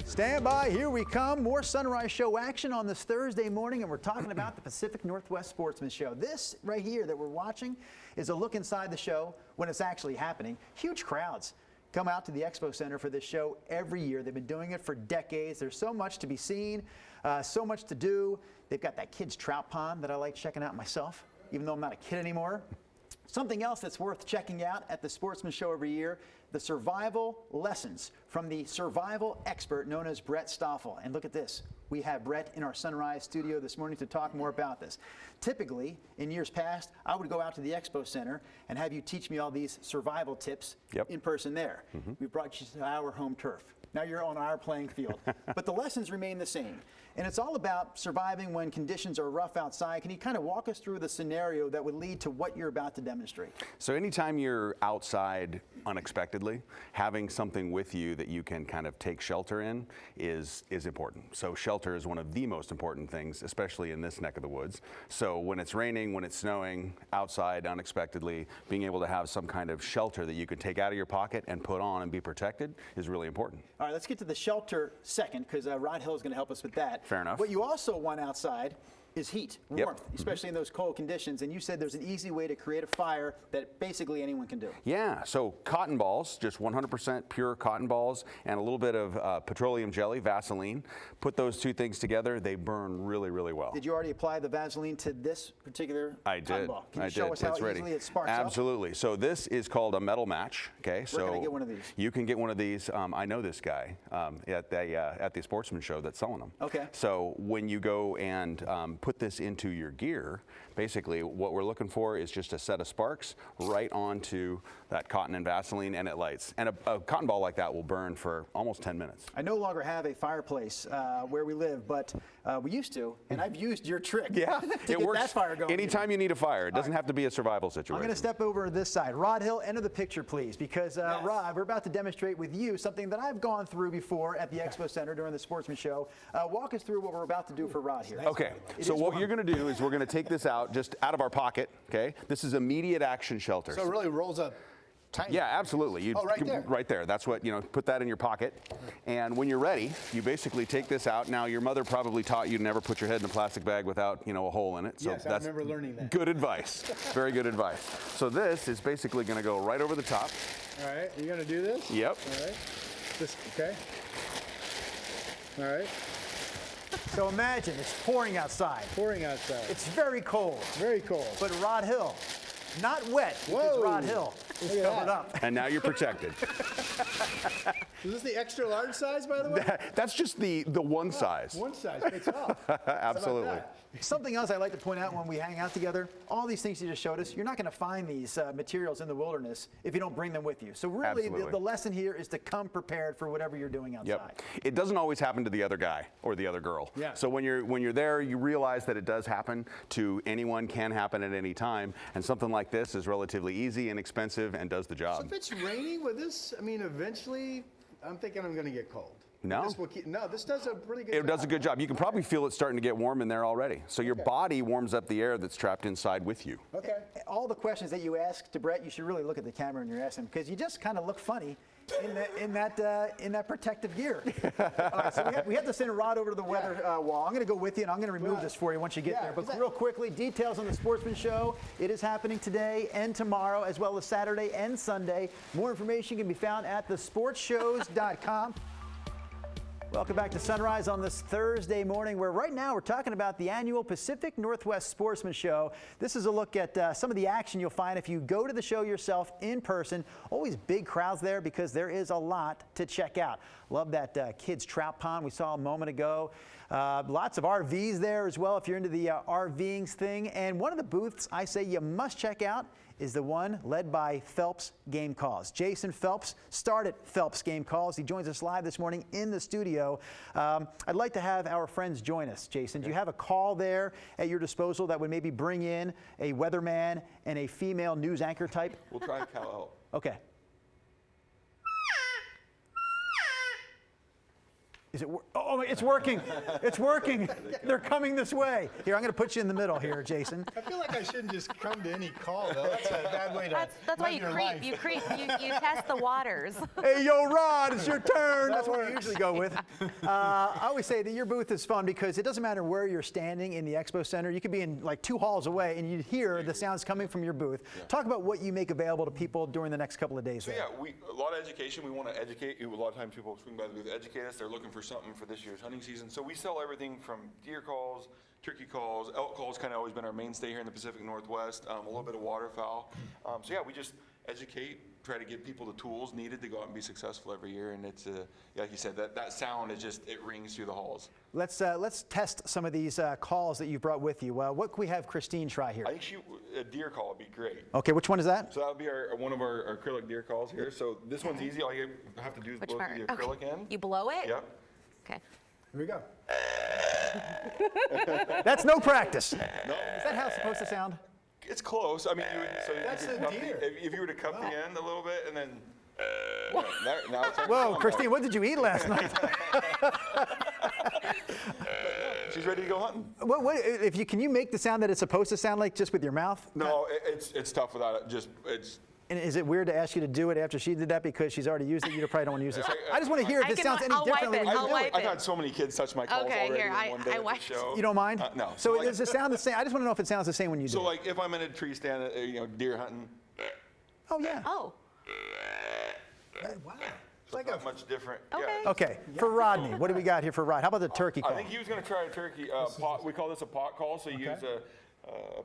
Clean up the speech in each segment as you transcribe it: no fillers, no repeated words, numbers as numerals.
Stand by, here we come. More Sunrise Show action on this Thursday morning, and we're talking about the Pacific Northwest Sportsman Show. This right here that we're watching is a look inside the show when it's actually happening. Huge crowds come out to the Expo Center for this show every year. They've been doing it for decades. There's so much to be seen, so much to do. They've got that kids' trout pond that I like checking out myself, even though I'm not a kid anymore. Something else that's worth checking out at the Sportsman Show every year, the survival lessons from the survival expert known as Brett Stoffel. And look at this. We have Brett in our Sunrise studio this morning to talk more about this. Typically, in years past, I would go out to the Expo Center and have you teach me all these survival tips in person there. We brought you to our home turf. Now you're on our playing field. But the lessons remain the same. And it's all about surviving when conditions are rough outside. Can you kind of walk us through the scenario that would lead to what you're about to demonstrate? So anytime you're outside unexpectedly, having something with you that you can kind of take shelter in is important. So shelter is one of the most important things, especially in this neck of the woods. So when it's raining, when it's snowing, outside unexpectedly, being able to have some kind of shelter that you can take out of your pocket and put on and be protected is really important. All right, let's get to the shelter second, because Rod Hill is going to help us with that. Fair enough. What you also want outside is heat, warmth, especially in those cold conditions. And you said there's an easy way to create a fire that basically anyone can do. Yeah, so cotton balls, just 100% pure cotton balls, and a little bit of petroleum jelly, Vaseline. Put those two things together, they burn really, really well. Did you already apply the Vaseline to this particular cotton ball? Can you show us how easily it sparks up? Absolutely. So this is called a metal match. Okay, Where can I get one of these? You can get one of these. I know this guy at the Sportsman Show that's selling them. Okay. So when you go and put this into your gear, basically what we're looking for is just a set of sparks right onto that cotton and Vaseline, and it lights. And a cotton ball like that will burn for almost 10 minutes. I no longer have a fireplace where we live, but we used to, and I've used your trick to it works that fire going. Anytime you need a fire. It doesn't have to be a survival situation. I'm going to step over to this side. Rod Hill, enter the picture, please, because Rod, we're about to demonstrate with you something that I've gone through before at the Expo Center during the Sportsman Show. Walk us through what we're about to do for Rod here. Okay, so what you're going to do is we're going to take this out just out of our pocket, okay? This is immediate action shelter. So it really rolls up tiny. Yeah, absolutely. Right there. Right there. That's what, put that in your pocket. And when you're ready, you basically take this out. Now, your mother probably taught you to never put your head in a plastic bag without, a hole in it. So yes, that's I remember learning that. Good advice. Very good advice. So this is basically going to go right over the top. All right, you're going to do this? Yep. All right. Okay. All right. So imagine it's pouring outside. Pouring outside. It's very cold. Very cold. But Rod Hill, not wet, because Rod Hill is covered up. And now you're protected. Is this the extra large size, by the way? That's just the one size. One size fits all. Absolutely. Something else I like to point out when we hang out together, all these things you just showed us, you're not going to find these materials in the wilderness if you don't bring them with you. So really the lesson here is to come prepared for whatever you're doing outside. Yep. It doesn't always happen to the other guy or the other girl. Yeah. So when you're there, you realize that it does happen to anyone, can happen at any time, and something like this is relatively easy, inexpensive, and does the job. So if it's raining with this, eventually I'm thinking I'm going to get cold. No. This does a really good job. It does a good job. You can probably feel it starting to get warm in there already. So your body warms up the air that's trapped inside with you. Okay. All the questions that you ask to Brett, you should really look at the camera and you're asking him, because you just kind of look funny in that protective gear. All right, so we have to send Rod over to the weather wall. I'm going to go with you, and I'm going to remove this for you once you get there. But real quickly, details on the Sportsman Show. It is happening today and tomorrow, as well as Saturday and Sunday. More information can be found at thesportshows.com. Welcome back to Sunrise on this Thursday morning, where right now we're talking about the annual Pacific Northwest Sportsman Show. This is a look at some of the action you'll find if you go to the show yourself in person. Always big crowds there because there is a lot to check out. Love that kids trout pond we saw a moment ago. Lots of RVs there as well if you're into the RVing thing. And one of the booths I say you must check out is the one led by Phelps Game Calls. Jason Phelps started Phelps Game Calls. He joins us live this morning in the studio. I'd like to have our friends join us. Jason, do you have a call there at your disposal that would maybe bring in a weatherman and a female news anchor type? We'll try Cal. Okay. Is it? Oh, it's working. It's working. They're coming this way. Here, I'm going to put you in the middle here, Jason. I feel like I shouldn't just come to any call, though. That's a bad way to That's why live you your creep. life. You creep. You test the waters. Hey, yo, Rod, it's your turn. That's what we usually go with. I always say that your booth is fun because it doesn't matter where you're standing in the Expo Center. You could be in like 2 halls away, and you'd hear the sounds coming from your booth. Talk about what you make available to people during the next couple of days. So there. yeah, a lot of education. We want to educate. A lot of times people swing by the booth, educate us. They're looking for something for this year's hunting season. So we sell everything from deer calls, turkey calls, elk calls. Kind of always been our mainstay here in the Pacific Northwest. A little bit of waterfowl. So yeah, we just educate, try to give people the tools needed to go out and be successful every year. And it's like you said, that sound is just, it rings through the halls. Let's test some of these calls that you brought with you. What can we have Christine try here? I think a deer call would be great. Okay, which one is that? So that would be one of our acrylic deer calls here. So this one's easy. All you have to do is Which blow part? through the acrylic Okay. end. You blow it? Yep. Okay. Here we go. That's no practice. No. Is that how it's supposed to sound? It's close. I mean, That's you could a cup deer. if you were to cup the end a little bit and then. Now it's Whoa, Christine, what did you eat last night? She's ready to go hunting. Can you make the sound that it's supposed to sound like just with your mouth? No, it's tough without it. It's. And is it weird to ask you to do it after she did that because she's already used it? You probably don't want to use it. I just want to hear if it sounds any I'll wipe differently it. when you I'll do wipe it. it. I've had so many kids touch my calls Okay, already here, in one day I at the wiped. show. You don't mind? No. So like, does it sound the same? I just want to know if it sounds the same when you do So it. like if I'm in a tree stand, deer hunting, Oh, yeah. Oh. Wow. it's like not much different. Okay. Yeah. Okay, for Rodney, what do we got here for Rod? How about the turkey I call? think he was going to try a turkey pot. We call this a pot call. So you use a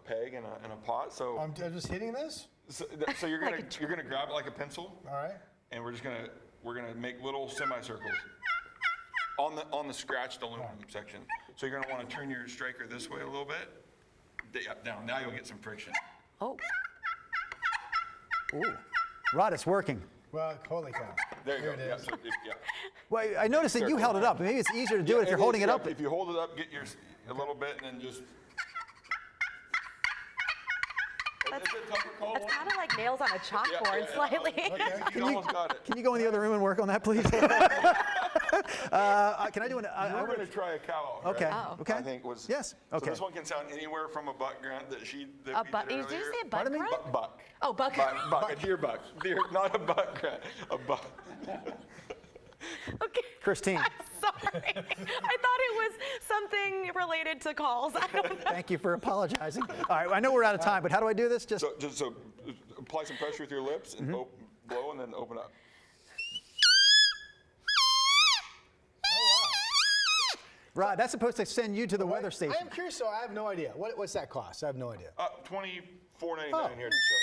peg and a pot. So I'm just hitting this? so you're gonna grab it like a pencil. All right. And we're gonna make little semicircles on the scratched aluminum section. So you're gonna want to turn your striker this way a little bit. Down. Now you'll get some friction. Oh. Ooh. Rod, it's working. Well, holy cow. There you Here go. it Yeah, is. so Well, I noticed that you held it up. Maybe it's easier to do it if you're holding it up. If you hold it up, get a little bit, and then just. It's a tougher call. That's kind of like nails on a chalkboard, yeah. slightly. You almost got it. Can you go in the other room and work on that, please? Can I do an? We're going to try a cow. Okay. Right? Oh. Okay. I think was. Yes. Okay. So this one can sound anywhere from a buck grunt that we did Did you earlier. say a buck Pardon me? grunt? Buck. Oh, buck. Buck. A deer buck. Deer, not a buck grunt. A buck. Okay. Christine. I'm sorry. I thought it was something related to calls. I don't know. Thank you for apologizing. All right, I know we're out of time, but how do I do this? Just So apply some pressure with your lips and blow, and then open up. Rod, that's supposed to send you to the weather station. I am curious, so I have no idea. What's that cost? I have no idea. $24.99 Oh. here at the show.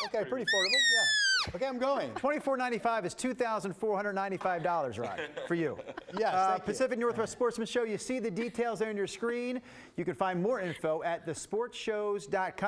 So Okay, pretty affordable. Yeah. Okay, I'm going. $24.95 is $2,495, Rod, for you. Yes, thank you. Pacific Northwest Sportsman Show. You see the details there on your screen. You can find more info at thesportshows.com.